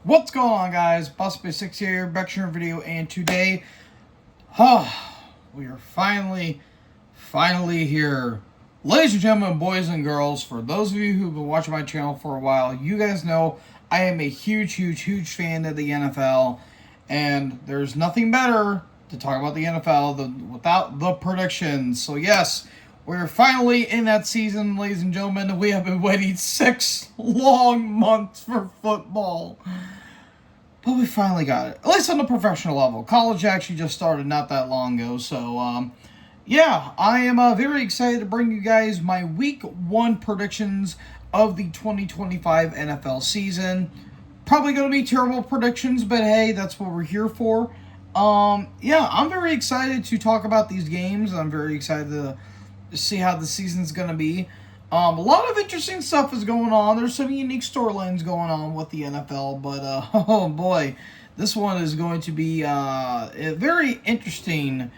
What's going on, guys? Busby6 here, back to your video, and today, we are finally here. Ladies and gentlemen, boys and girls, for those of you who've been watching my channel for a while, you guys know I am a huge fan of the NFL, and there's nothing better to talk about the NFL without the predictions. So yes, we're finally in that season, ladies and gentlemen. We have been waiting 6 long months for football. But we finally got it. At least on the professional level. College actually just started not that long ago. So, yeah, I am very excited to bring you guys my Week 1 predictions of the 2025 NFL season. Probably going to be terrible predictions, but hey, that's what we're here for. Yeah, I'm very excited to talk about these games. I'm very excited to see how the season's going to be. A lot of interesting stuff is going on. There's some unique storylines going on with the NFL, but oh boy, this one is going to be a very interesting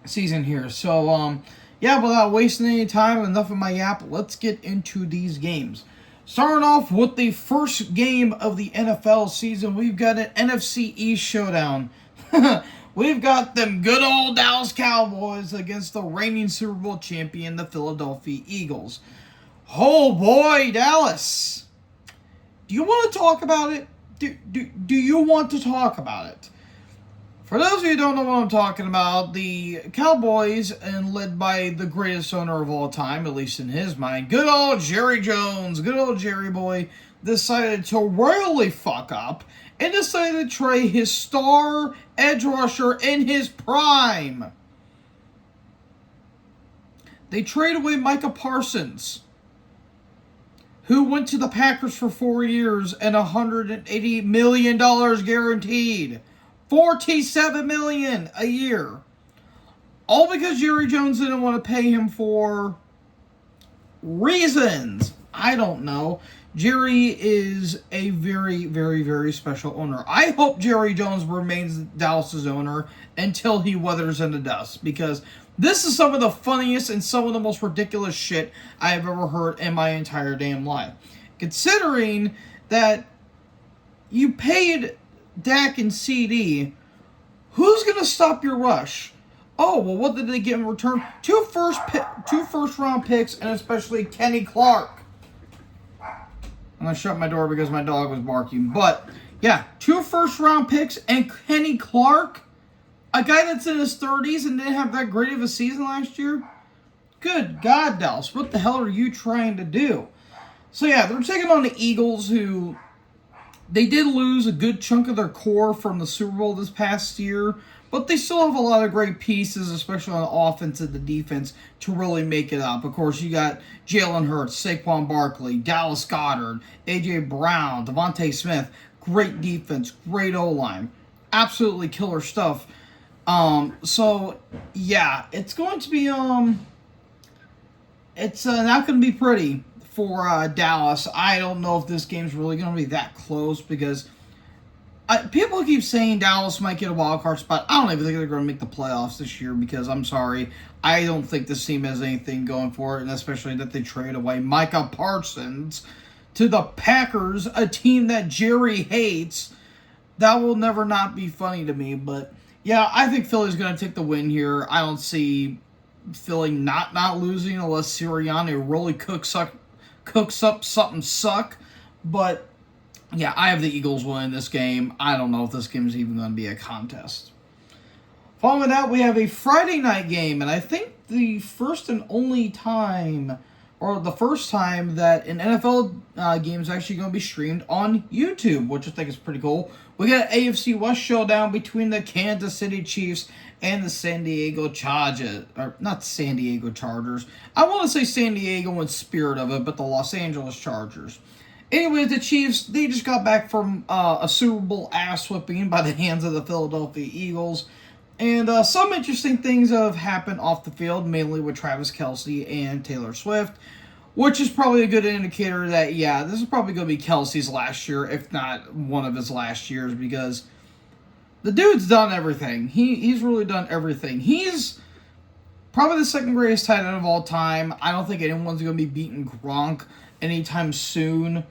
season here. So yeah, without wasting any time, enough of my yap, let's get into these games. Starting off with the first game of the NFL season, we've got an NFC East showdown. We've got them good old Dallas Cowboys against the reigning Super Bowl champion, the Philadelphia Eagles. Oh boy, Dallas. Do you want to talk about it? Do you want to talk about it? For those of you who don't know what I'm talking about, the Cowboys, and led by the greatest owner of all time, at least in his mind, good old Jerry Jones, good old Jerry boy, decided to royally fuck up and decided to trade his star edge rusher in his prime. They traded away Micah Parsons, who went to the Packers for 4 years and $180 million guaranteed. $47 million a year. All because Jerry Jones didn't want to pay him for reasons. I don't know. Jerry is a very special owner. I hope Jerry Jones remains Dallas's owner until he weathers in the dust, because this is some of the funniest and some of the most ridiculous shit I have ever heard in my entire damn life. Considering that you paid Dak and CD, who's going to stop your rush? Oh, well, what did they get in return? Two first round picks, and especially Kenny Clark. I'm going to shut my door because my dog was barking. But, yeah, 2 first-round picks and Kenny Clark, a guy that's in his 30s and didn't have that great of a season last year. Good God, Dallas, what the hell are you trying to do? So, yeah, they're taking on the Eagles, who they did lose a good chunk of their core from the Super Bowl this past year, but they still have a lot of great pieces, especially on the offense and the defense, to really make it up. Of course, you got Jalen Hurts, Saquon Barkley, Dallas Goedert, A.J. Brown, Devontae Smith. Great defense, great O-line. Absolutely killer stuff. So, yeah, it's going to be, it's not going to be pretty for Dallas. I don't know if this game's really going to be that close, because people keep saying Dallas might get a wild card spot. I don't even think they're going to make the playoffs this year, because I'm sorry, I don't think this team has anything going for it, and especially that they trade away Micah Parsons to the Packers, a team that Jerry hates. That will never not be funny to me, but yeah, I think Philly's going to take the win here. I don't see Philly not losing unless Sirianni really cooks up something suck, but yeah, I have the Eagles winning this game. I don't know if this game is even going to be a contest. Following that, we have a Friday night game, and I think the first and only time, or the first time, that an NFL game is actually going to be streamed on YouTube, which I think is pretty cool. We got an AFC West showdown between the Kansas City Chiefs and the San Diego Chargers. Or not San Diego Chargers. I want to say San Diego in spirit of it, but the Los Angeles Chargers. Anyways, the Chiefs, they just got back from a Super Bowl ass-whipping by the hands of the Philadelphia Eagles. And some interesting things have happened off the field, mainly with Travis Kelce and Taylor Swift, which is probably a good indicator that, yeah, this is probably going to be Kelce's last year, if not one of his last years, because the dude's done everything. He's really done everything. He's probably the second greatest tight end of all time. I don't think anyone's going to be beating Gronk anytime soon.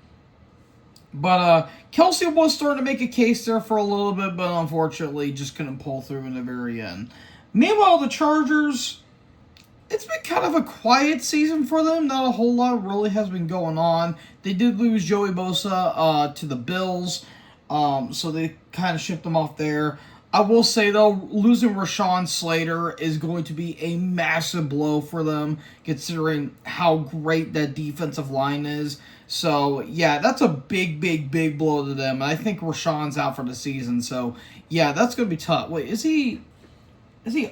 But Kelsey was starting to make a case there for a little bit, but unfortunately just couldn't pull through in the very end. Meanwhile, the Chargers, it's been kind of a quiet season for them. Not a whole lot really has been going on. They did lose Joey Bosa to the Bills, so they kind of shipped them off there. I will say, though, losing Rashawn Slater is going to be a massive blow for them, considering how great that defensive line is. So, yeah, that's a big, big, big blow to them. I think Rashawn's out for the season, so, yeah, that's going to be tough. Wait, is he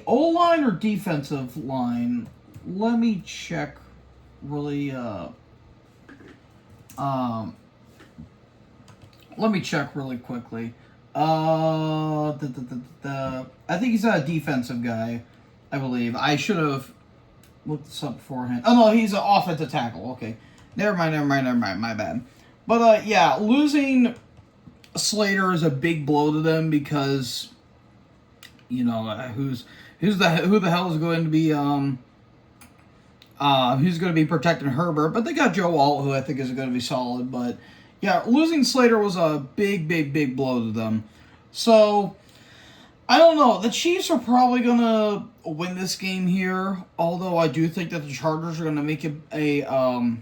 O-line or defensive line? Let me check really, let me check really quickly. I think he's a defensive guy, I believe. I should have looked this up beforehand. Oh, no, he's an offensive tackle. Okay. Never mind. My bad. But, yeah, losing Slater is a big blow to them because, you know, who the hell is going to be, who's going to be protecting Herbert. But they got Joe Alt, who I think is going to be solid. But, yeah, losing Slater was a big, big, big blow to them. So, I don't know. The Chiefs are probably going to win this game here, although I do think that the Chargers are going to make it a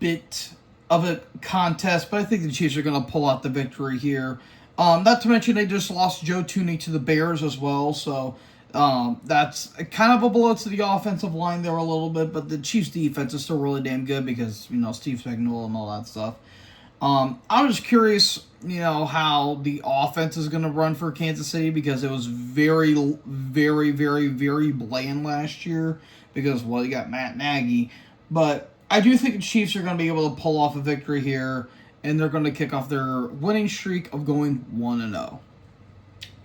bit of a contest, but I think the Chiefs are going to pull out the victory here. Not to mention they just lost Joe Thuney to the Bears as well, so that's kind of a blow to the offensive line there a little bit, but the Chiefs' defense is still really damn good because, you know, Steve Spagnuolo and all that stuff. I'm just curious, you know, how the offense is going to run for Kansas City because it was very, very, very, very bland last year because, well, you got Matt Nagy. But I do think the Chiefs are going to be able to pull off a victory here, and they're going to kick off their winning streak of going 1-0.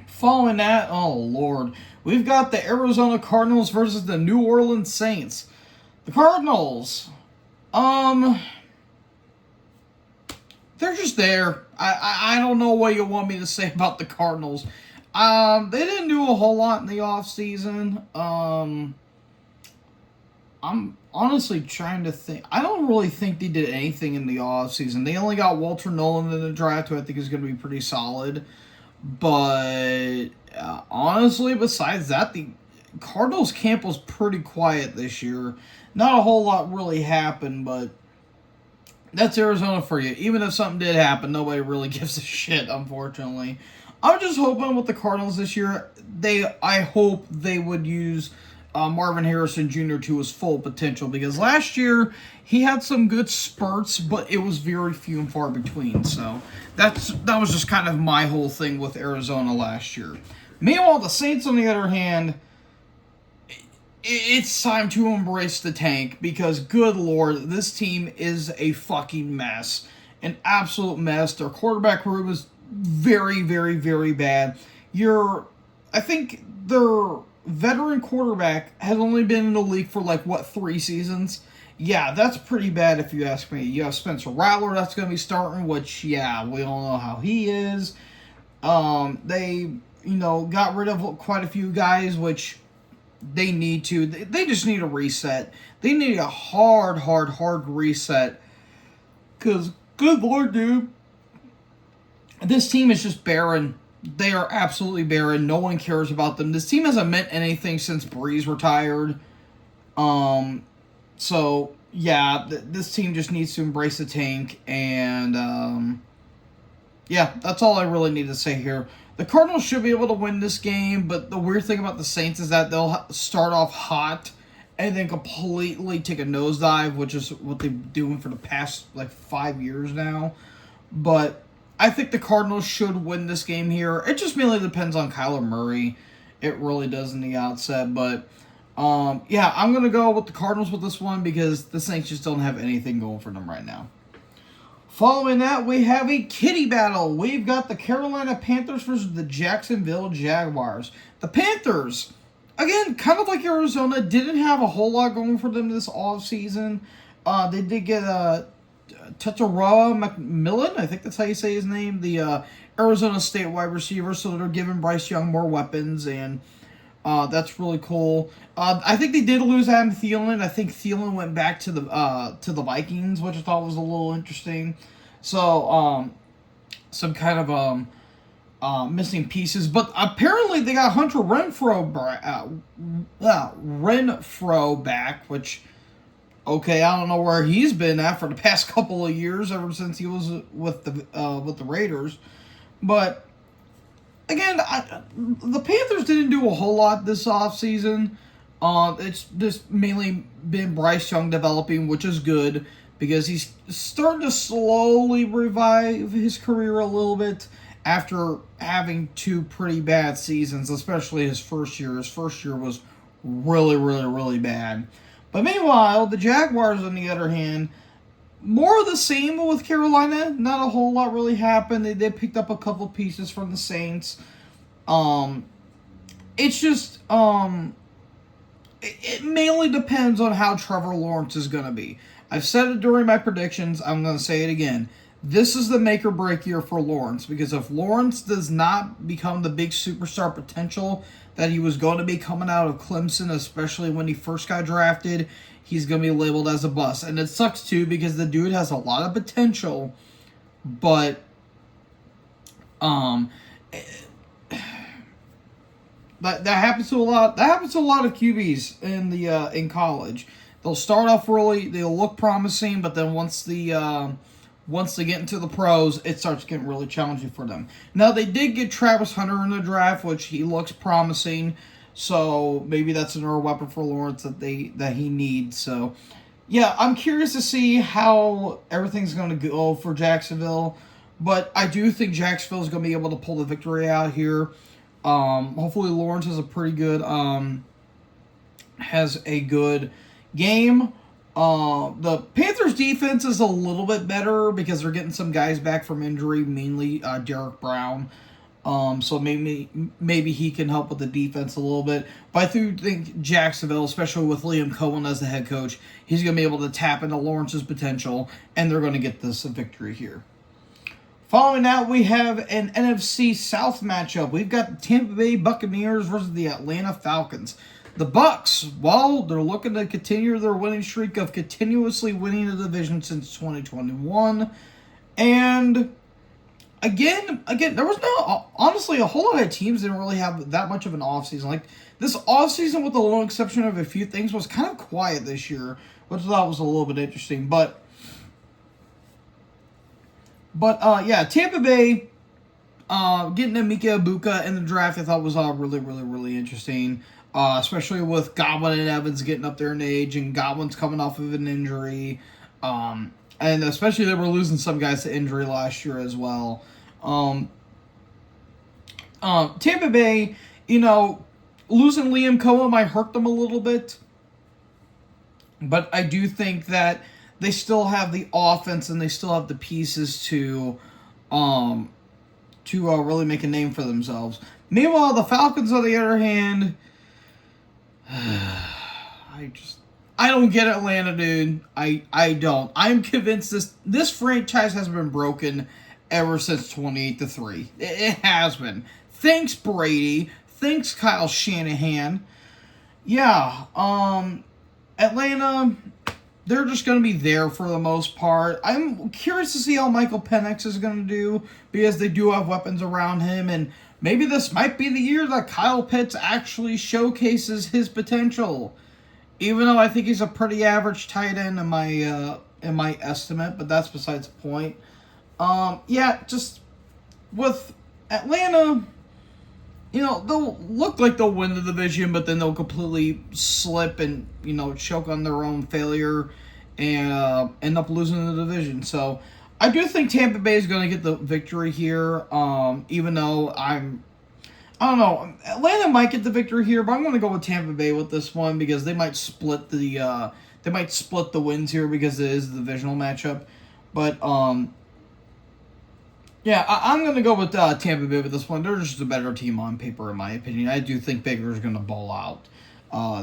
Following that, oh, Lord, we've got the Arizona Cardinals versus the New Orleans Saints. The Cardinals, they're just there. I don't know what you want me to say about the Cardinals. They didn't do a whole lot in the offseason. I'm honestly trying to think. I don't really think they did anything in the offseason. They only got Walter Nolan in the draft, who I think is going to be pretty solid. But honestly, besides that, the Cardinals camp was pretty quiet this year. Not a whole lot really happened, but that's Arizona for you. Even if something did happen, nobody really gives a shit, unfortunately. I'm just hoping with the Cardinals this year, I hope they would use Marvin Harrison Jr. to his full potential, because last year he had some good spurts, but it was very few and far between. So that was just kind of my whole thing with Arizona last year. Meanwhile, the Saints, on the other hand, it's time to embrace the tank because, good Lord, this team is a fucking mess. An absolute mess. Their quarterback room is very, very, very bad. I think their veteran quarterback has only been in the league for 3 seasons? Yeah, that's pretty bad if you ask me. You have Spencer Rattler that's going to be starting, which, yeah, we all know how he is. They, got rid of quite a few guys, which they need to. They just need a reset. They need a hard reset. Because, good Lord, dude, this team is just barren. They are absolutely barren. No one cares about them. This team hasn't meant anything since Breeze retired. So, yeah, this team just needs to embrace the tank. And, yeah, that's all I really need to say here. The Cardinals should be able to win this game, but the weird thing about the Saints is that they'll start off hot and then completely take a nosedive, which is what they've been doing for the past, 5 years now. But I think the Cardinals should win this game here. It just mainly depends on Kyler Murray. It really does in the outset. But, yeah, I'm going to go with the Cardinals with this one because the Saints just don't have anything going for them right now. Following that, we have a kitty battle. We've got the Carolina Panthers versus the Jacksonville Jaguars. The Panthers, again, kind of like Arizona, didn't have a whole lot going for them this offseason. They did get Tetairoa McMillan, I think that's how you say his name, the Arizona State wide receiver, so they're giving Bryce Young more weapons, and that's really cool. I think they did lose Adam Thielen. I think Thielen went back to the Vikings, which I thought was a little interesting. So some kind of missing pieces. But apparently they got Hunter Renfro back, which, okay, I don't know where he's been at for the past couple of years, ever since he was with the Raiders. But again, the Panthers didn't do a whole lot this offseason. It's just mainly been Bryce Young developing, which is good because he's starting to slowly revive his career a little bit after having two pretty bad seasons, especially his first year. His first year was really, really, really bad. But meanwhile, the Jaguars, on the other hand, more of the same with Carolina. Not a whole lot really happened. They picked up a couple pieces from the Saints. It's just it mainly depends on how Trevor Lawrence is going to be. I've said it during my predictions. I'm going to say it again. This is the make or break year for Lawrence, because if Lawrence does not become the big superstar potential that he was going to be coming out of Clemson, especially when he first got drafted, he's going to be labeled as a bust. And it sucks too, because the dude has a lot of potential, but that happens to a lot. That happens to a lot of QBs in college. They'll start off early, they'll look promising, but then once they get into the pros, it starts getting really challenging for them. Now, they did get Travis Hunter in the draft, which he looks promising. So maybe that's another weapon for Lawrence that he needs. So, yeah, I'm curious to see how everything's going to go for Jacksonville. But I do think Jacksonville is going to be able to pull the victory out here. Hopefully Lawrence has a good game. The Panthers defense is a little bit better because they're getting some guys back from injury, mainly Derek Brown. So maybe he can help with the defense a little bit. But I do think Jacksonville, especially with Liam Cohen as the head coach, he's going to be able to tap into Lawrence's potential, and they're going to get this victory here. Following that, we have an NFC South matchup. We've got the Tampa Bay Buccaneers versus the Atlanta Falcons. The Bucs, well, they're looking to continue their winning streak of continuously winning the division since 2021. And again, there was honestly, a whole lot of teams didn't really have that much of an offseason. Like, this offseason, with the lone exception of a few things, was kind of quiet this year, which I thought was a little bit interesting. But yeah, Tampa Bay getting Emeka Egbuka in the draft, I thought was really, really, really interesting. Especially with Godwin and Evans getting up there in age, and Godwin's coming off of an injury. And especially they were losing some guys to injury last year as well. Tampa Bay, losing Liam Cohen might hurt them a little bit. But I do think that they still have the offense and they still have the pieces to really make a name for themselves. Meanwhile, the Falcons, on the other hand, I don't get Atlanta, dude. I don't. I'm convinced this franchise has been broken ever since 28-3. It has been. Thanks, Brady. Thanks, Kyle Shanahan. Yeah, Atlanta, they're just going to be there for the most part. I'm curious to see how Michael Penix is going to do, because they do have weapons around him, and maybe this might be the year that Kyle Pitts actually showcases his potential. Even though I think he's a pretty average tight end in my estimate, but that's besides the point. Yeah, just with Atlanta, they'll look like they'll win the division, but then they'll completely slip and, choke on their own failure and end up losing the division. So I do think Tampa Bay is going to get the victory here, even though I don't know. Atlanta might get the victory here, but I'm going to go with Tampa Bay with this one, because they might split the wins here, because it is a divisional matchup. But yeah, I'm going to go with Tampa Bay with this one. They're just a better team on paper, in my opinion. I do think Baker's going to ball out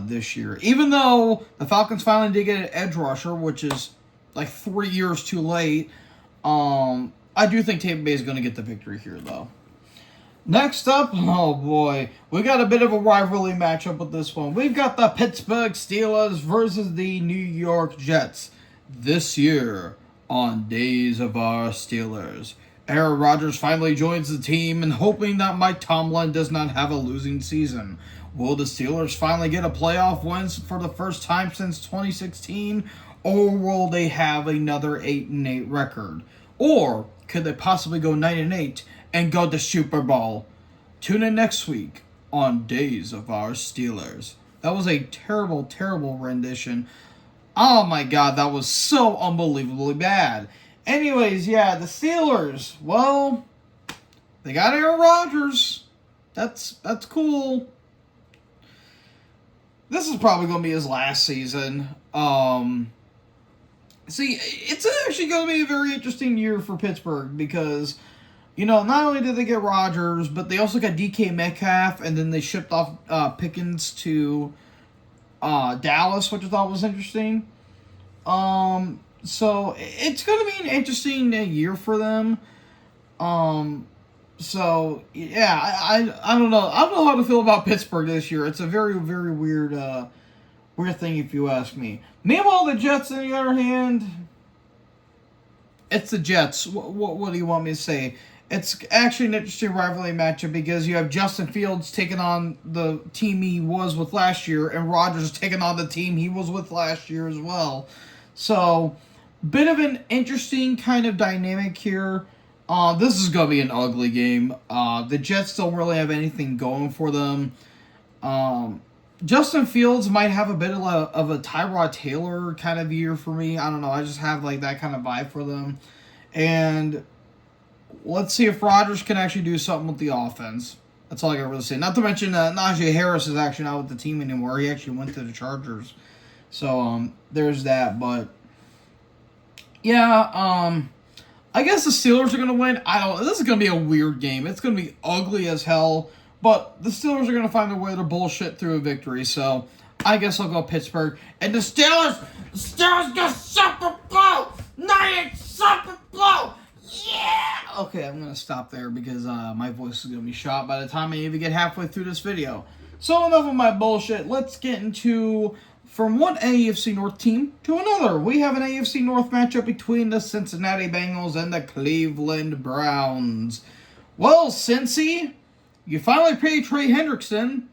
this year, even though the Falcons finally did get an edge rusher, which is like 3 years too late. I do think Tampa Bay is going to get the victory here, though. Next up, oh boy, we got a bit of a rivalry matchup with this one. We've got the Pittsburgh Steelers versus the New York Jets. This year, On Days of Our Steelers, Aaron Rodgers finally joins the team and hoping that Mike Tomlin does not have a losing season. Will the Steelers finally get a playoff win for the first time since 2016, or will they have another 8-8 record? Or could they possibly go 9-8 and go to Super Bowl? Tune in next week on Days of Our Steelers. That was a terrible, terrible rendition. Oh my god, that was so unbelievably bad. Anyways, yeah, the Steelers, well, they got Aaron Rodgers. That's cool. This is probably going to be his last season. See, it's actually going to be a very interesting year for Pittsburgh because, not only did they get Rodgers, but they also got DK Metcalf, and then they shipped off Pickens to Dallas, which I thought was interesting. So it's going to be an interesting year for them. So yeah, I don't know. I don't know how to feel about Pittsburgh this year. It's a very, very weird thing if you ask me. Meanwhile, the Jets, on the other hand, it's the Jets. What do you want me to say? It's actually an interesting rivalry matchup because you have Justin Fields taking on the team he was with last year, and Rodgers taking on the team he was with last year as well. So, bit of an interesting kind of dynamic here. This is going to be an ugly game. The Jets don't really have anything going for them. Justin Fields might have a bit of a Tyrod Taylor kind of year for me. I don't know. I just have like that kind of vibe for them. And let's see if Rodgers can actually do something with the offense. That's all I can really say. Not to mention Najee Harris is actually not with the team anymore. He actually went to the Chargers. So there's that. But yeah, I guess the Steelers are going to win. This is going to be a weird game. It's going to be ugly as hell. But the Steelers are going to find a way to bullshit through a victory. So I guess I'll go Pittsburgh. And the Steelers get Super Bowl! 9 Super Bowl! Yeah! Okay, I'm going to stop there because my voice is going to be shot by the time I even get halfway through this video. So enough of my bullshit. Let's get into from one AFC North team to another. We have an AFC North matchup between the Cincinnati Bengals and the Cleveland Browns. Well, Cincy, you finally paid Trey Hendrickson.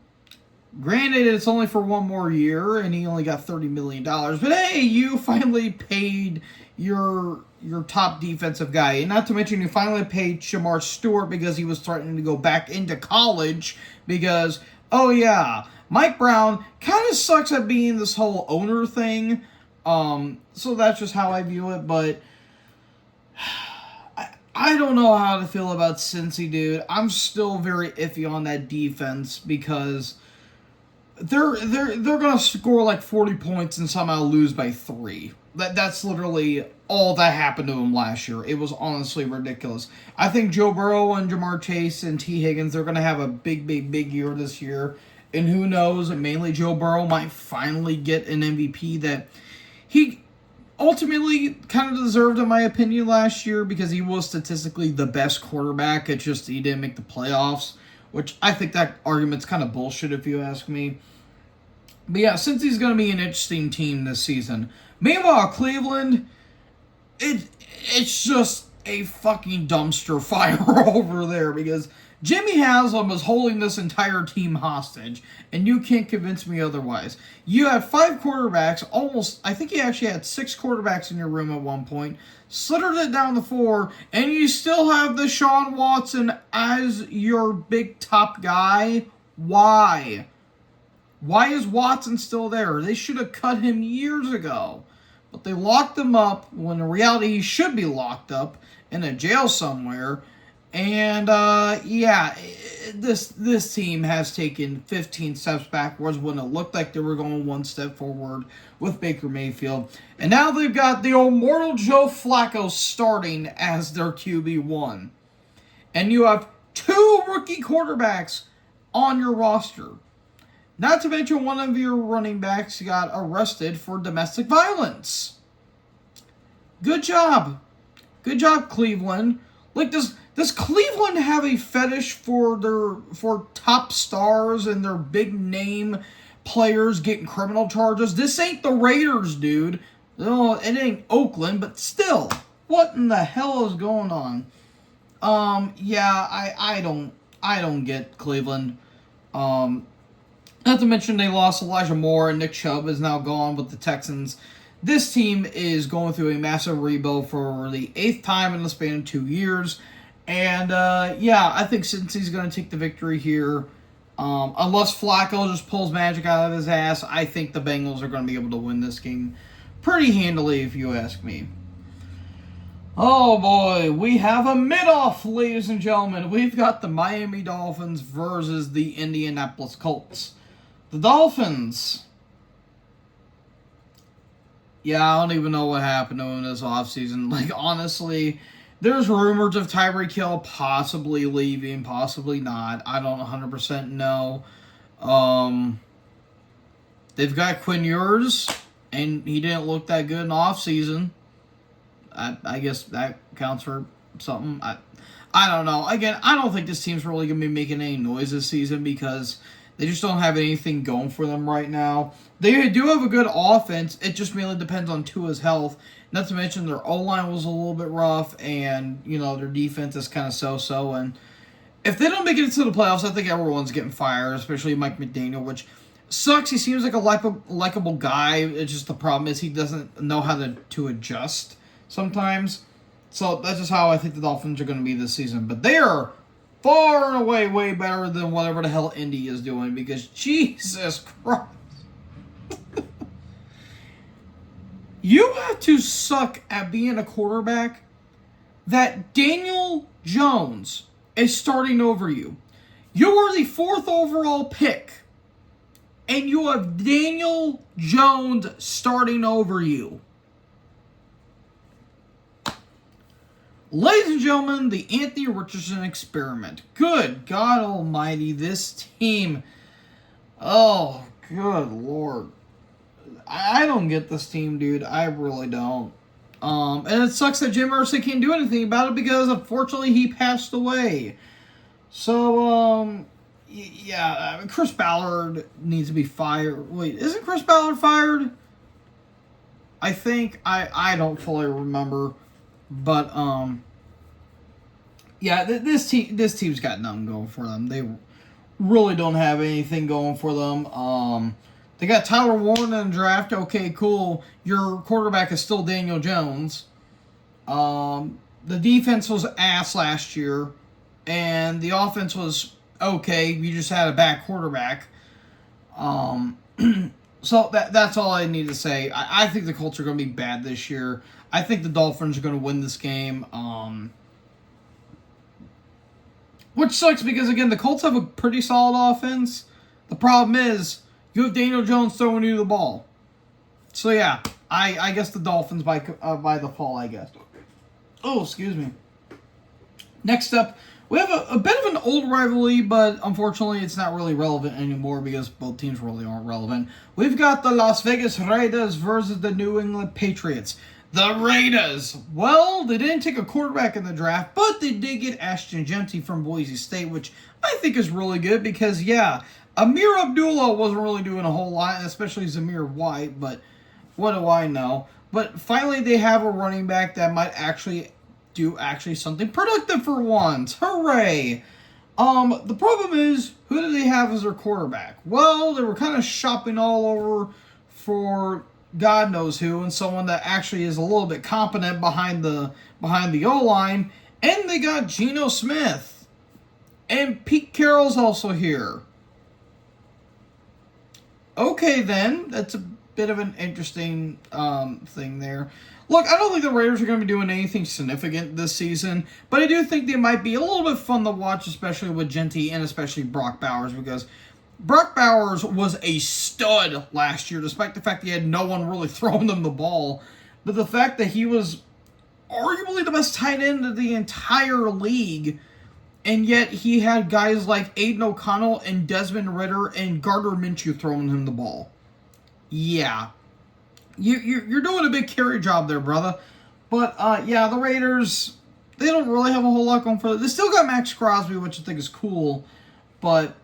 Granted, it's only for one more year, and he only got $30 million. But hey, you finally paid your top defensive guy. And not to mention, you finally paid Shamar Stewart because he was threatening to go back into college. Because, oh yeah, Mike Brown kind of sucks at being this whole owner thing. So that's just how I view it. But I don't know how to feel about Cincy, dude. I'm still very iffy on that defense because they're gonna score like 40 points and somehow lose by 3. That's literally all that happened to them last year. It was honestly ridiculous. I think Joe Burrow and Jamar Chase and T. Higgins, they're gonna have a big year this year. And who knows, mainly Joe Burrow might finally get an MVP that he ultimately kind of deserved, in my opinion, last year because he was statistically the best quarterback. It's just he didn't make the playoffs, which I think that argument's kind of bullshit if you ask me. But yeah, since he's going to be an interesting team this season. Meanwhile, Cleveland, it's just a fucking dumpster fire over there because Jimmy Haslam is holding this entire team hostage, and you can't convince me otherwise. You had 5 quarterbacks, I think you actually had 6 quarterbacks in your room at one point, slittered it down to 4, and you still have Deshaun Watson as your big top guy. Why? Why is Watson still there? They should have cut him years ago. But they locked him up when in reality he should be locked up in a jail somewhere. And, yeah, this team has taken 15 steps backwards when it looked like they were going 1 step forward with Baker Mayfield. And now they've got the immortal Joe Flacco starting as their QB1. And you have 2 rookie quarterbacks on your roster. Not to mention one of your running backs got arrested for domestic violence. Good job. Good job, Cleveland. Like, does Cleveland have a fetish for top stars and their big name players getting criminal charges? This ain't the Raiders, dude. No, it ain't Oakland, but still. what in the hell is going on? Yeah, I don't get Cleveland. Not to mention they lost Elijah Moore and Nick Chubb is now gone with the Texans. This team is going through a massive rebuild for the 8th time in the span of 2 years. And, yeah, I think Cincy's going to take the victory here. Unless Flacco just pulls magic out of his ass, I think the Bengals are going to be able to win this game pretty handily, if you ask me. Oh boy, we have a mid-off, ladies and gentlemen. We've got the Miami Dolphins versus the Indianapolis Colts. The Dolphins. Yeah, I don't even know what happened to him this offseason. Like, honestly, there's rumors of Tyreek Hill possibly leaving, possibly not. I don't 100% know. They've got Quinn Ewers, and he didn't look that good in the offseason. I guess that counts for something. I don't know. Again, I don't think this team's really going to be making any noise this season because they just don't have anything going for them right now. They do have a good offense. It just mainly depends on Tua's health. Not to mention their O-line was a little bit rough, and, you know, their defense is kind of so-so. And if they don't make it into the playoffs, I think everyone's getting fired, especially Mike McDaniel, which sucks. He seems like a likable guy. It's just the problem is he doesn't know how to adjust sometimes. So that's just how I think the Dolphins are going to be this season. But they are far and away way better than whatever the hell Indy is doing because Jesus Christ. You have to suck at being a quarterback that Daniel Jones is starting over you. You are the 4th overall pick, and you have Daniel Jones starting over you. Ladies and gentlemen, the Anthony Richardson experiment. Good God almighty, this team. Oh, good Lord. I don't get this team, dude. I really don't. And it sucks that Jim Irsay can't do anything about it because, unfortunately, he passed away. So, yeah, Chris Ballard needs to be fired. Wait, isn't Chris Ballard fired? I think. I don't fully remember. But, yeah, this team's got nothing going for them. They really don't have anything going for them. They got Tyler Warren in the draft. Okay, cool. Your quarterback is still Daniel Jones. The defense was ass last year, and the offense was okay. You just had a bad quarterback. So that's all I need to say. I think the Colts are going to be bad this year. I think the Dolphins are going to win this game. Which sucks because, again, the Colts have a pretty solid offense. The problem is you have Daniel Jones throwing you the ball. So, yeah, I guess the Dolphins by default, I guess. Oh, excuse me. Next up, we have a bit of an old rivalry, but unfortunately it's not really relevant anymore because both teams really aren't relevant. We've got the Las Vegas Raiders versus the New England Patriots. The Raiders, well, they didn't take a quarterback in the draft, but they did get Ashton Jeanty from Boise State, which I think is really good because, yeah, Amir Abdullah wasn't really doing a whole lot, especially Zamir White, but what do I know? But finally they have a running back that might actually do something productive for once. Hooray! The problem is, who do they have as their quarterback? Well, they were kind of shopping all over for God knows who, and someone that actually is a little bit competent behind the O-line, and they got Geno Smith. And Pete Carroll's also here. Okay, then. That's a bit of an interesting thing there. Look, I don't think the Raiders are going to be doing anything significant this season, but I do think they might be a little bit fun to watch, especially with Jeanty and especially Brock Bowers, because Brock Bowers was a stud last year, despite the fact he had no one really throwing them the ball. But the fact that he was arguably the best tight end of the entire league, and yet he had guys like Aiden O'Connell and Desmond Ridder and Gardner Minshew throwing him the ball. Yeah. You're doing a big carry job there, brother. But, yeah, the Raiders, they don't really have a whole lot going for them. They still got Max Crosby, which I think is cool. But,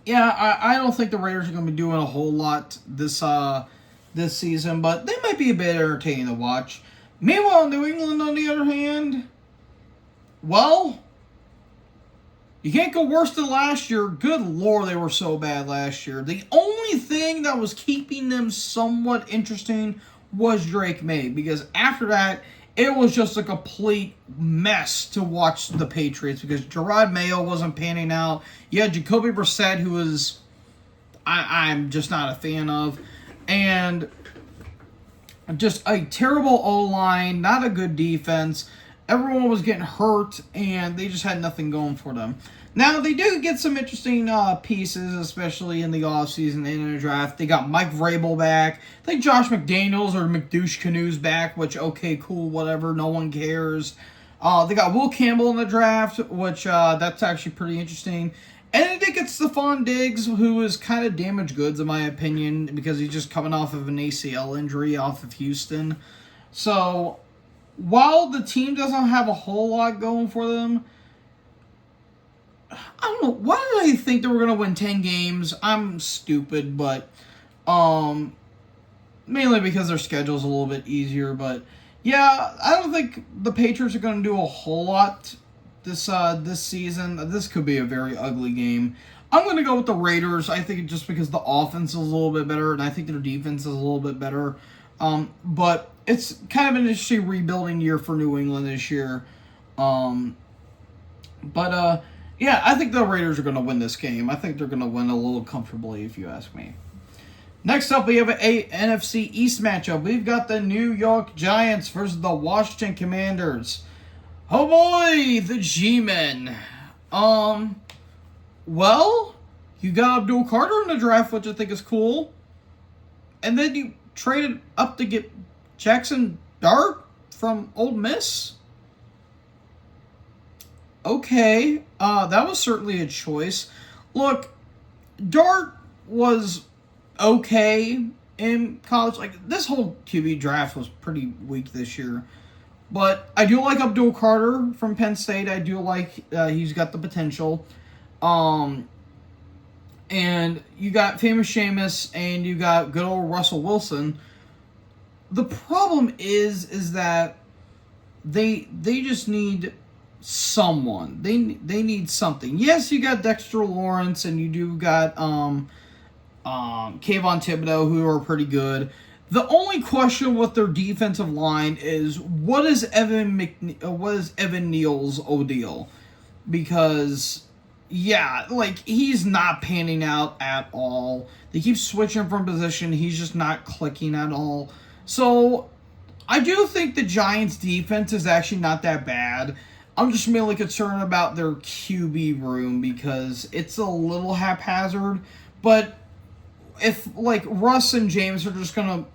yeah, I don't think the Raiders are going to be doing a whole lot this season. But they might be a bit entertaining to watch. Meanwhile, New England, on the other hand, well, you can't go worse than last year. Good Lord, they were so bad last year. The only thing that was keeping them somewhat interesting was Drake May, because after that, it was just a complete mess to watch the Patriots, because Gerard Mayo wasn't panning out. You had Jacoby Brissett, who was I'm just not a fan of, and just a terrible O-line, not a good defense. Everyone was getting hurt, and they just had nothing going for them. Now, they do get some interesting pieces, especially in the offseason and in the draft. They got Mike Vrabel back. I think Josh McDaniels or McDouche Canoe's back, which, okay, cool, whatever, no one cares. They got Will Campbell in the draft, which that's actually pretty interesting. And I think it's Stephon Diggs, who is kind of damaged goods, in my opinion, because he's just coming off of an ACL injury off of Houston. So, while the team doesn't have a whole lot going for them, I don't know. Why did I think they were going to win 10 games? I'm stupid, but mainly because their schedule's a little bit easier. But, yeah, I don't think the Patriots are going to do a whole lot this season. This could be a very ugly game. I'm going to go with the Raiders. I think just because the offense is a little bit better, and I think their defense is a little bit better. But it's kind of an interesting rebuilding year for New England this year. Yeah, I think the Raiders are going to win this game. I think they're going to win a little comfortably, if you ask me. Next up, we have an NFC East matchup. We've got the New York Giants versus the Washington Commanders. Oh boy, the G-Men. Well, you got Abdul Carter in the draft, which I think is cool. And then you traded up to get Jackson Dart from Ole Miss. Okay, that was certainly a choice. Look, Dart was okay in college. Like, this whole QB draft was pretty weak this year. But I do like Abdul Carter from Penn State. I do like he's got the potential. And you got famous Seamus, and you got good old Russell Wilson. The problem is that they just need someone. They need something. Yes, you got Dexter Lawrence, and you do got Kayvon Thibodeau, who are pretty good. The only question with their defensive line is what is Evan Neal's ordeal? Because yeah, like, he's not panning out at all. They keep switching from position. He's just not clicking at all. So I do think the Giants' defense is actually not that bad. I'm just mainly concerned about their QB room because it's a little haphazard. But if, like, Russ and James are just going to,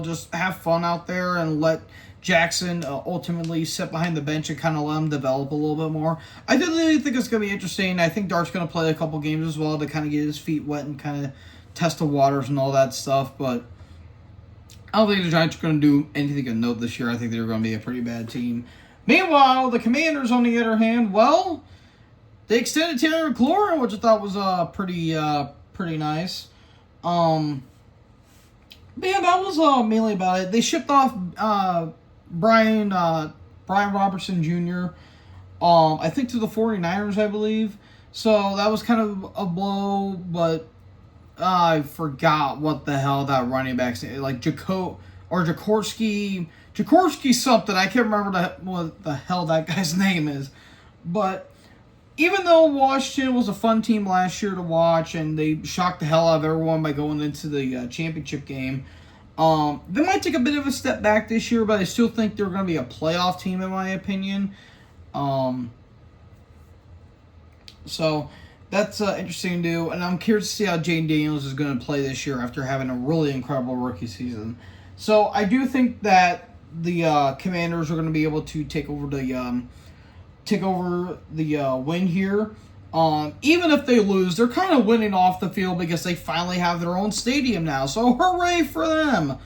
just have fun out there and let Jackson ultimately sit behind the bench and kind of let him develop a little bit more, I really think it's going to be interesting. I think Dart's going to play a couple games as well to kind of get his feet wet and kind of test the waters and all that stuff. But I don't think the Giants are going to do anything of note this year. I think they're going to be a pretty bad team. Meanwhile, the Commanders, on the other hand, well, they extended Terry McLaurin, which I thought was pretty nice. But yeah, that was mainly about it. They shipped off Brian Robertson Jr., I think to the 49ers, I believe. So that was kind of a blow, but I forgot what the hell that running back's name, like Jaworski something. I can't remember what the hell that guy's name is. But even though Washington was a fun team last year to watch, and they shocked the hell out of everyone by going into the championship game, they might take a bit of a step back this year, but I still think they're going to be a playoff team, in my opinion. So that's interesting to do, and I'm curious to see how Jane Daniels is going to play this year after having a really incredible rookie season. So I do think that the Commanders are going to be able to take over the win here. Even if they lose, they're kind of winning off the field because they finally have their own stadium now. So hooray for them!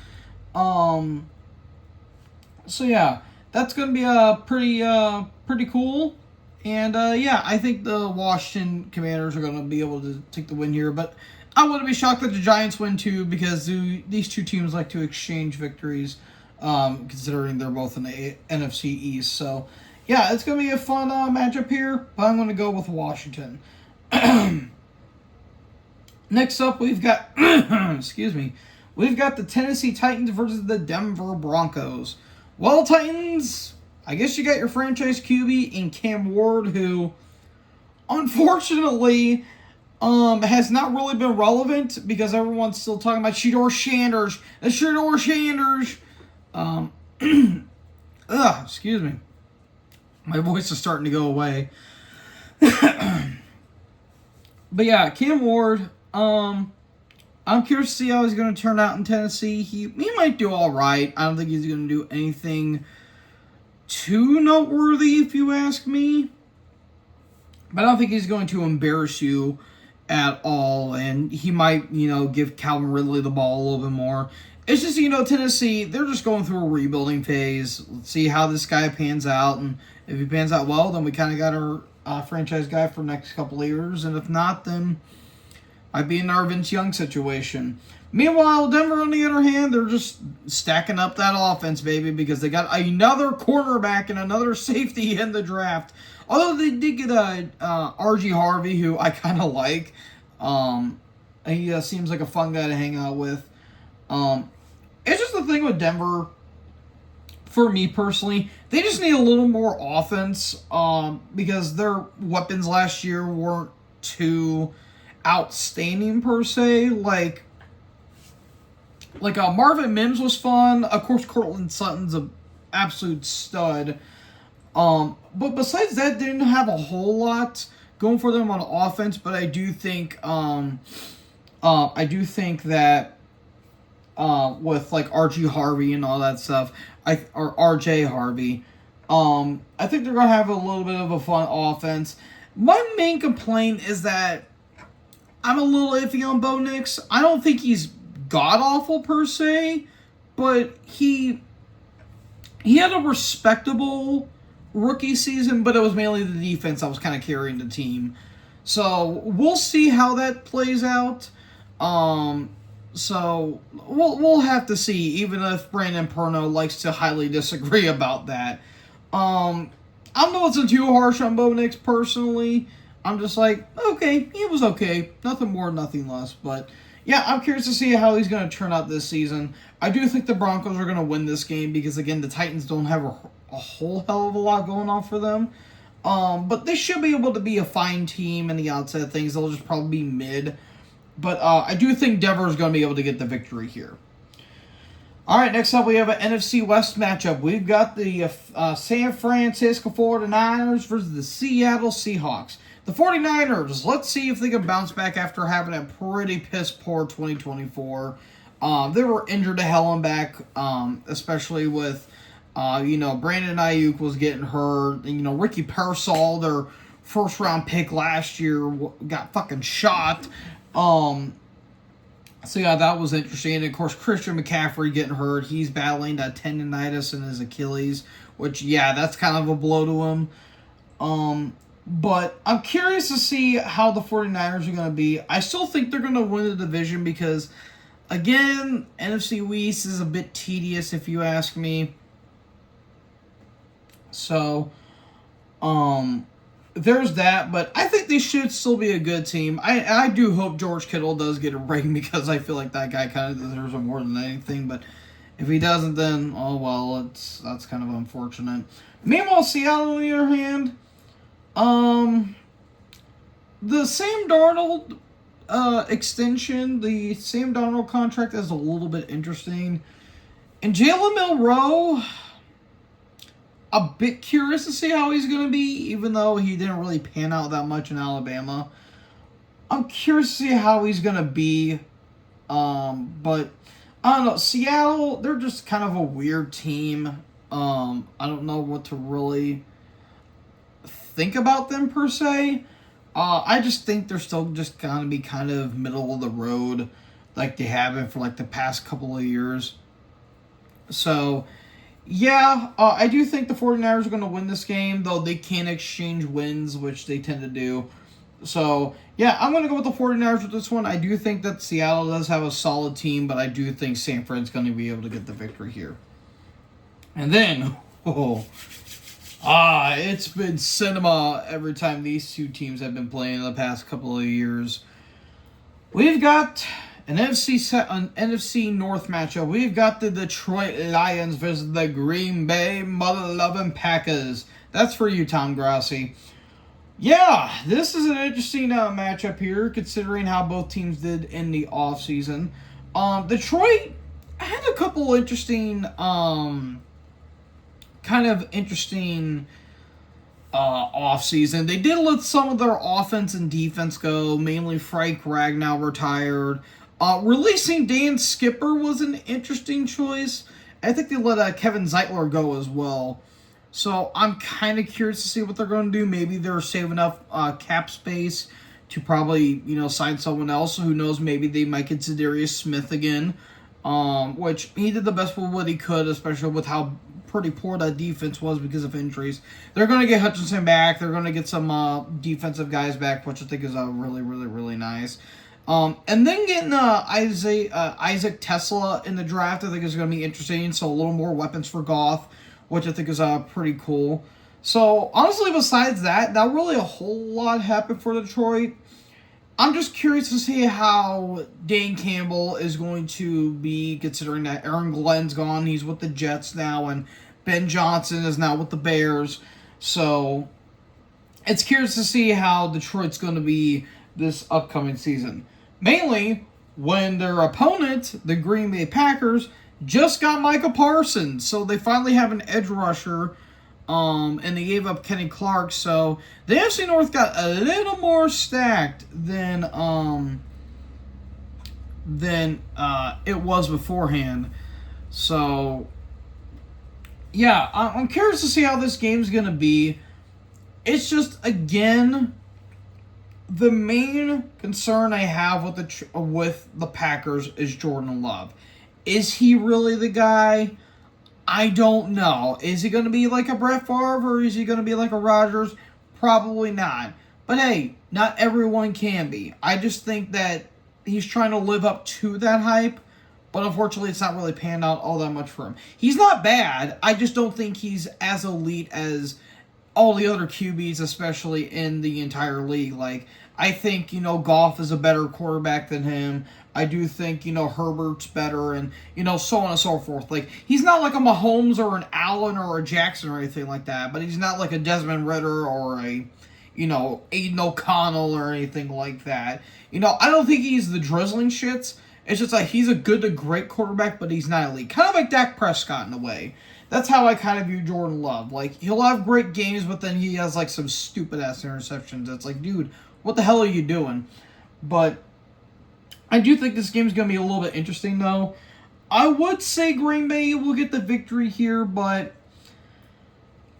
So yeah, that's going to be pretty cool. And yeah, I think the Washington Commanders are going to be able to take the win here. But I wouldn't be shocked that the Giants win too, because these two teams like to exchange victories. considering they're both in the NFC East. So, yeah, it's going to be a fun matchup here, but I'm going to go with Washington. Next up, we've got, excuse me, we've got the Tennessee Titans versus the Denver Broncos. Well, Titans, I guess you got your franchise QB in Cam Ward, who, unfortunately, has not really been relevant because everyone's still talking about Shedeur Sanders. The Shedeur Sanders. Excuse me. My voice is starting to go away. But yeah, Cam Ward. I'm curious to see how he's going to turn out in Tennessee. He might do all right. I don't think he's going to do anything too noteworthy, if you ask me. But I don't think he's going to embarrass you at all. And he might, give Calvin Ridley the ball a little bit more. It's just, Tennessee, they're just going through a rebuilding phase. Let's see how this guy pans out. And if he pans out well, then we kind of got our franchise guy for the next couple of years. And if not, then might be another Vince Young situation. Meanwhile, Denver, on the other hand, they're just stacking up that offense, baby, because they got another cornerback and another safety in the draft. Although they did get R.G. Harvey, who I kind of like. He seems like a fun guy to hang out with. It's just the thing with Denver, for me personally, they just need a little more offense because their weapons last year weren't too outstanding per se. Like Marvin Mims was fun. Of course, Cortland Sutton's an absolute stud. But besides that, they didn't have a whole lot going for them on offense. But I do think that with like R.G. Harvey and all that stuff, or R.J. Harvey, I think they're gonna have a little bit of a fun offense. My main complaint is that I'm a little iffy on Bo Nix. I don't think he's god-awful per se, but he had a respectable rookie season, but it was mainly the defense that was kind of carrying the team. So we'll see how that plays out. So we'll have to see, even if Brandon Perno likes to highly disagree about that. I don't know what's too harsh on Bo Nix personally. I'm just like, okay, he was okay. Nothing more, nothing less. But, yeah, I'm curious to see how he's going to turn out this season. I do think the Broncos are going to win this game because, again, the Titans don't have a whole hell of a lot going on for them. But they should be able to be a fine team in the outside of things. They'll just probably be mid. But I do think Denver is going to be able to get the victory here. All right, next up we have an NFC West matchup. We've got the San Francisco 49ers versus the Seattle Seahawks. The 49ers, let's see if they can bounce back after having a pretty piss-poor 2024. They were injured to hell and back, especially with, Brandon Ayuk was getting hurt. And, Ricky Pearsall, their first-round pick last year, got fucking shot. So, yeah, that was interesting. And, of course, Christian McCaffrey getting hurt. He's battling that tendonitis in his Achilles, which, yeah, that's kind of a blow to him. But I'm curious to see how the 49ers are going to be. I still think they're going to win the division because, again, NFC East is a bit tedious if you ask me. So, there's that. But I think they should still be a good team. I do hope George Kittle does get a ring because I feel like that guy kind of deserves it more than anything. But if he doesn't, then, oh well, that's kind of unfortunate. Meanwhile, Seattle, on the other hand, the Sam Darnold extension, the Sam Darnold contract is a little bit interesting. And Jalen Milroe, a bit curious to see how he's going to be, even though he didn't really pan out that much in Alabama. I'm curious to see how he's going to be. But, I don't know. Seattle, they're just kind of a weird team. I don't know what to really think about them per se. I just think they're still just gonna be kind of middle of the road like they have been for like the past couple of years. So yeah, I do think the 49ers are going to win this game, though they can exchange wins, which they tend to do. So yeah, I'm going to go with the 49ers with this one. I do think that Seattle does have a solid team, but I do think San Fran's going to be able to get the victory here. And then, it's been cinema every time these two teams have been playing in the past couple of years. We've got an NFC North matchup. We've got the Detroit Lions versus the Green Bay mother-loving Packers. That's for you, Tom Grassi. Yeah, this is an interesting matchup here, considering how both teams did in the offseason. Detroit had a couple interesting, offseason. They did let some of their offense and defense go, mainly Frank Ragnow retired. Releasing Dan Skipper was an interesting choice. I think they let Kevin Zeitler go as well. So I'm kind of curious to see what they're going to do. Maybe they're saving up cap space to probably, sign someone else. Who knows? Maybe they might get Zadarius Smith again, which he did the best with what he could, especially with how pretty poor that defense was because of injuries. They're going to get Hutchinson back. They're going to get some defensive guys back, which I think is really, really, really nice. And then getting Isaac Tesla in the draft, I think is going to be interesting. So a little more weapons for Goff, which I think is pretty cool. So, honestly, besides that, not really a whole lot happened for Detroit. I'm just curious to see how Dan Campbell is going to be, considering that Aaron Glenn's gone. He's with the Jets now, and Ben Johnson is now with the Bears. So, it's curious to see how Detroit's going to be this upcoming season. Mainly, when their opponent, the Green Bay Packers, just got Micah Parsons, so they finally have an edge rusher, and they gave up Kenny Clark, so the AFC North got a little more stacked than it was beforehand. So, yeah, I'm curious to see how this game's going to be. It's just, again, the main concern I have with the Packers is Jordan Love. Is he really the guy? I don't know. Is he going to be like a Brett Favre or is he going to be like a Rodgers? Probably not. But hey, not everyone can be. I just think that he's trying to live up to that hype, but unfortunately it's not really panned out all that much for him. He's not bad. I just don't think he's as elite as all the other QBs, especially in the entire league. Like, I think, Goff is a better quarterback than him. I do think, Herbert's better and, so on and so forth. Like, he's not like a Mahomes or an Allen or a Jackson or anything like that, but he's not like a Desmond Ridder or a, Aiden O'Connell or anything like that. I don't think he's the drizzling shits. It's just like he's a good to great quarterback, but he's not elite. Kind of like Dak Prescott in a way. That's how I kind of view Jordan Love. Like, he'll have great games, but then he has, like, some stupid-ass interceptions. It's like, dude, what the hell are you doing? But I do think this game's going to be a little bit interesting, though. I would say Green Bay will get the victory here, but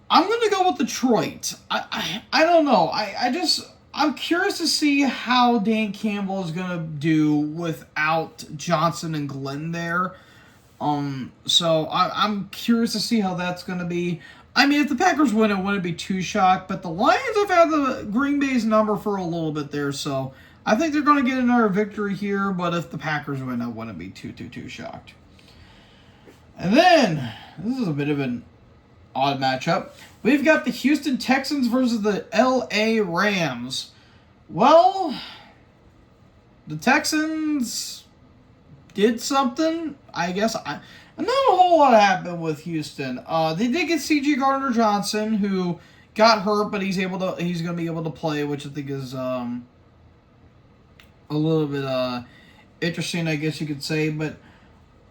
I'm going to go with Detroit. I don't know. I'm curious to see how Dan Campbell is going to do without Johnson and Glenn there. So I'm curious to see how that's going to be. I mean, if the Packers win, it wouldn't be too shocked, but the Lions have had the Green Bay's number for a little bit there, so I think they're going to get another victory here, but if the Packers win, I wouldn't be too shocked. And then, this is a bit of an odd matchup. We've got the Houston Texans versus the LA Rams. Well, the Texans did something, I guess. Not a whole lot happened with Houston. They did get C.J. Gardner-Johnson, who got hurt, but he's going to be able to play, which I think is a little bit interesting, I guess you could say. But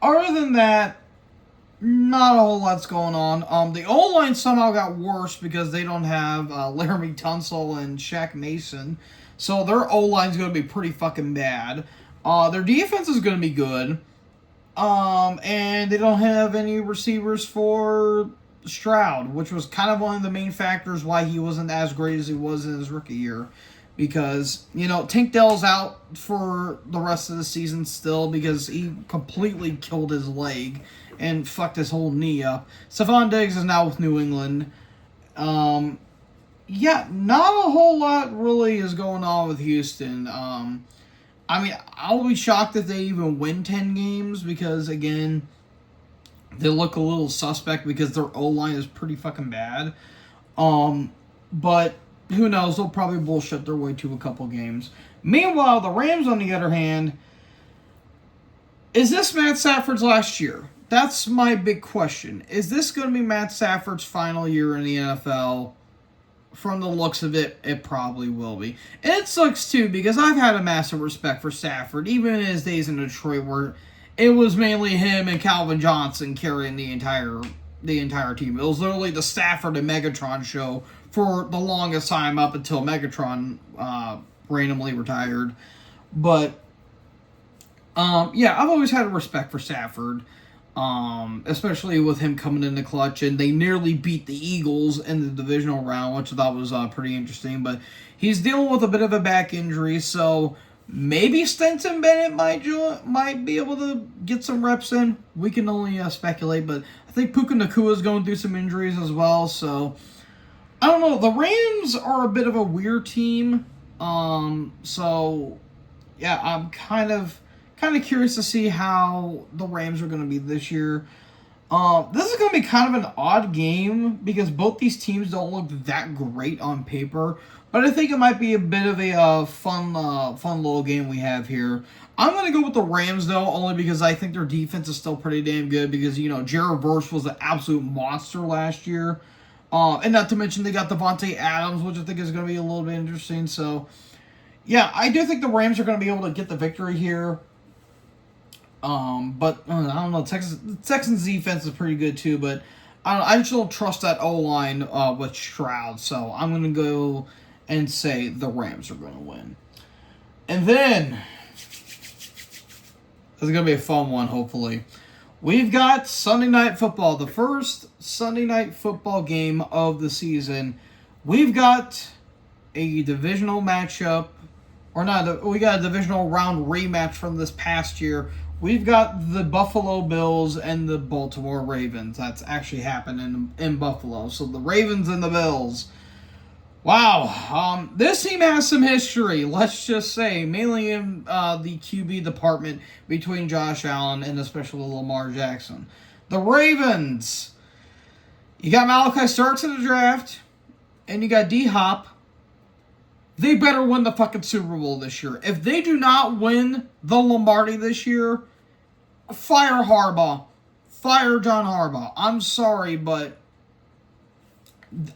other than that, not a whole lot's going on. The O-line somehow got worse because they don't have Laramie Tunsil and Shaq Mason, so their O-line's going to be pretty fucking bad. Their defense is going to be good. And they don't have any receivers for Stroud, which was kind of one of the main factors why he wasn't as great as he was in his rookie year. Because, Tank Dell's out for the rest of the season still because he completely killed his leg and fucked his whole knee up. Stephon Diggs is now with New England. Yeah, not a whole lot really is going on with Houston. I mean, I'll be shocked if they even win 10 games because, again, they look a little suspect because their O-line is pretty fucking bad. But who knows? They'll probably bullshit their way to a couple games. Meanwhile, the Rams, on the other hand, is this Matt Stafford's last year? That's my big question. Is this going to be Matt Stafford's final year in the NFL? From the looks of it, it probably will be. And it sucks, too, because I've had a massive respect for Stafford, even in his days in Detroit, where it was mainly him and Calvin Johnson carrying the entire team. It was literally the Stafford and Megatron show for the longest time up until Megatron randomly retired. But, yeah, I've always had a respect for Stafford. Especially with him coming in the clutch, and they nearly beat the Eagles in the divisional round, which I thought was pretty interesting. But he's dealing with a bit of a back injury, so maybe Stetson Bennett might be able to get some reps in. We can only speculate, but I think Puka Nacua is going through some injuries as well. So I don't know. The Rams are a bit of a weird team. So yeah, I'm kind of curious to see how the Rams are going to be this year. This is going to be kind of an odd game because both these teams don't look that great on paper, but I think it might be a bit of a fun little game we have here. I'm going to go with the Rams, though, only because I think their defense is still pretty damn good because, Jared Verse was an absolute monster last year. And not to mention they got Devontae Adams, which I think is going to be a little bit interesting. So, yeah, I do think the Rams are going to be able to get the victory here. But I don't know. Texans defense is pretty good too, but I just don't trust that O-line with Stroud. So I'm gonna go and say the Rams are gonna win. And then this is gonna be a fun one. Hopefully, we've got Sunday Night Football, the first Sunday Night Football game of the season. We've got a divisional matchup, or not? We got a divisional round rematch from this past year. We've got the Buffalo Bills and the Baltimore Ravens. That's actually happened in Buffalo. So the Ravens and the Bills. Wow. This team has some history, let's just say, mainly in the QB department between Josh Allen and especially Lamar Jackson. The Ravens. You got Malachi Starks in the draft, and you got D-Hop. They better win the fucking Super Bowl this year. If they do not win the Lombardi this year, fire Harbaugh. Fire John Harbaugh. I'm sorry, but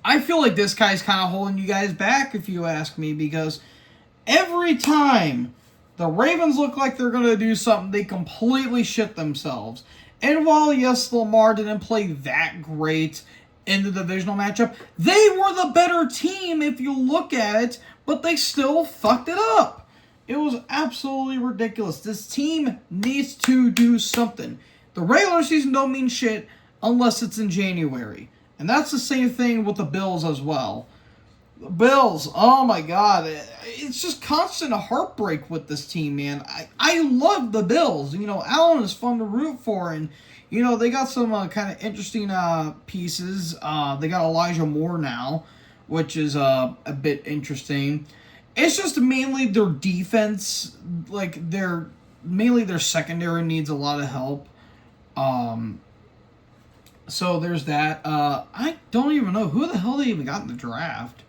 I feel like this guy's kind of holding you guys back, if you ask me, because every time the Ravens look like they're going to do something, they completely shit themselves. And while, yes, Lamar didn't play that great in the divisional matchup, they were the better team if you look at it, but they still fucked it up. It was absolutely ridiculous. This team needs to do something. The regular season don't mean shit unless it's in January. And that's the same thing with the Bills as well. The Bills, oh my God. It's just constant heartbreak with this team, man. I love the Bills. Allen is fun to root for, and they got some kind of interesting pieces. They got Elijah Moore now, which is a bit interesting. It's just mainly their defense, mainly their secondary needs a lot of help. So there's that. I don't even know who the hell they even got in the draft.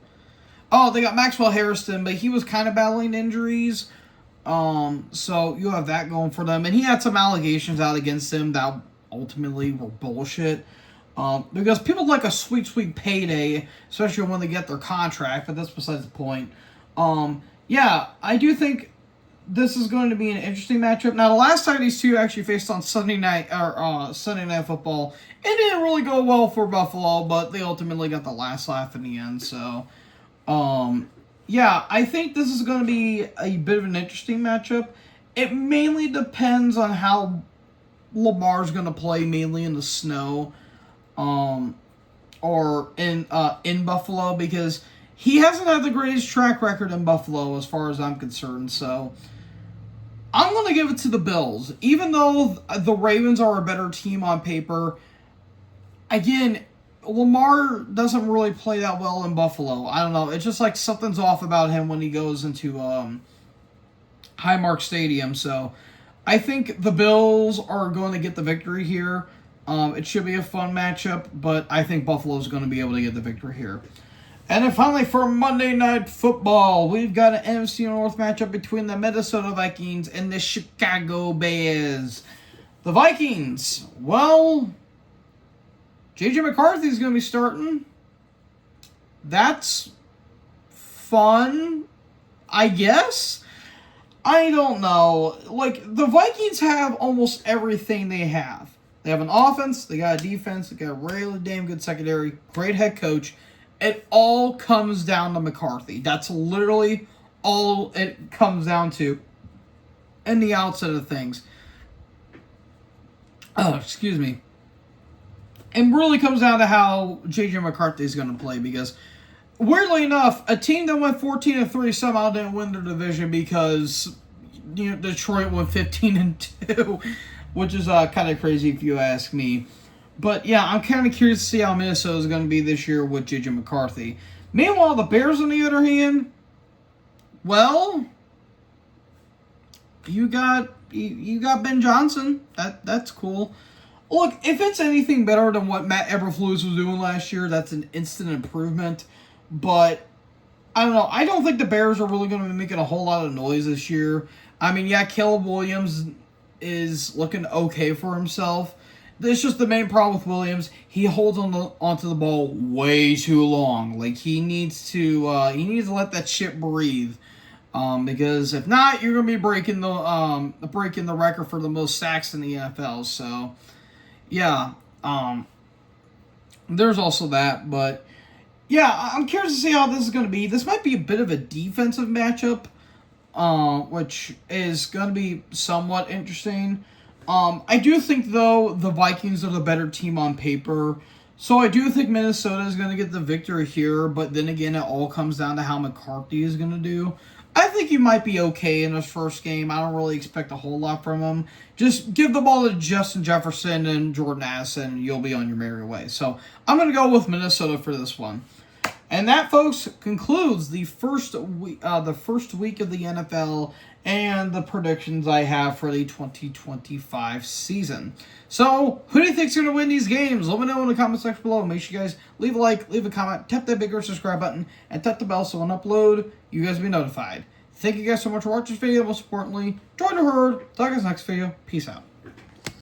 Oh, they got Maxwell Harrison, but he was kind of battling injuries. So you have that going for them, and he had some allegations out against him that ultimately were bullshit. Because people like a sweet payday, especially when they get their contract, but that's besides the point. Yeah, I do think this is going to be an interesting matchup. Now, the last time these two actually faced on Sunday Night Football, it didn't really go well for Buffalo, but they ultimately got the last laugh in the end. So, yeah, I think this is going to be a bit of an interesting matchup. It mainly depends on how Lamar's going to play, mainly in the snow, or in Buffalo, because he hasn't had the greatest track record in Buffalo as far as I'm concerned. So I'm going to give it to the Bills. Even though the Ravens are a better team on paper, again, Lamar doesn't really play that well in Buffalo. I don't know. It's just like something's off about him when he goes into Highmark Stadium. So I think the Bills are going to get the victory here. It should be a fun matchup, but I think Buffalo's going to be able to get the victory here. And then finally, for Monday Night Football, we've got an NFC North matchup between the Minnesota Vikings and the Chicago Bears. The Vikings, well, J.J. McCarthy's going to be starting. That's fun, I guess. I don't know. Like, the Vikings have almost everything they have. They have an offense, they got a defense, they got a really damn good secondary, great head coach. It all comes down to McCarthy. That's literally all it comes down to in the outset of things. Oh, excuse me. It really comes down to how J.J. McCarthy is going to play because, weirdly enough, a team that went 14-3 somehow didn't win their division because Detroit went 15-2, which is kind of crazy if you ask me. But yeah, I'm kind of curious to see how Minnesota is going to be this year with J.J. McCarthy. Meanwhile, the Bears, on the other hand, well, you got Ben Johnson. That's cool. Look, if it's anything better than what Matt Eberflus was doing last year, that's an instant improvement. But I don't know. I don't think the Bears are really going to be making a whole lot of noise this year. I mean, yeah, Caleb Williams is looking okay for himself. It's just the main problem with Williams. He holds onto the ball way too long. Like he needs to let that shit breathe. Because if not, you're gonna be breaking the record for the most sacks in the NFL. So, yeah. There's also that, but yeah, I'm curious to see how this is gonna be. This might be a bit of a defensive matchup, which is gonna be somewhat interesting. I do think, though, the Vikings are the better team on paper. So I do think Minnesota is going to get the victory here. But then again, it all comes down to how McCarthy is going to do. I think he might be okay in his first game. I don't really expect a whole lot from him. Just give the ball to Justin Jefferson and Jordan Addison, and you'll be on your merry way. So I'm going to go with Minnesota for this one. And that, folks, concludes the first week of the NFL and the predictions I have for the 2025 season. So, who do you think's going to win these games? Let me know in the comment section below. Make sure you guys leave a like, leave a comment, tap that bigger subscribe button, and tap the bell so when I upload, you guys will be notified. Thank you guys so much for watching this video. Most importantly, join the herd. Talk to you guys next video. Peace out.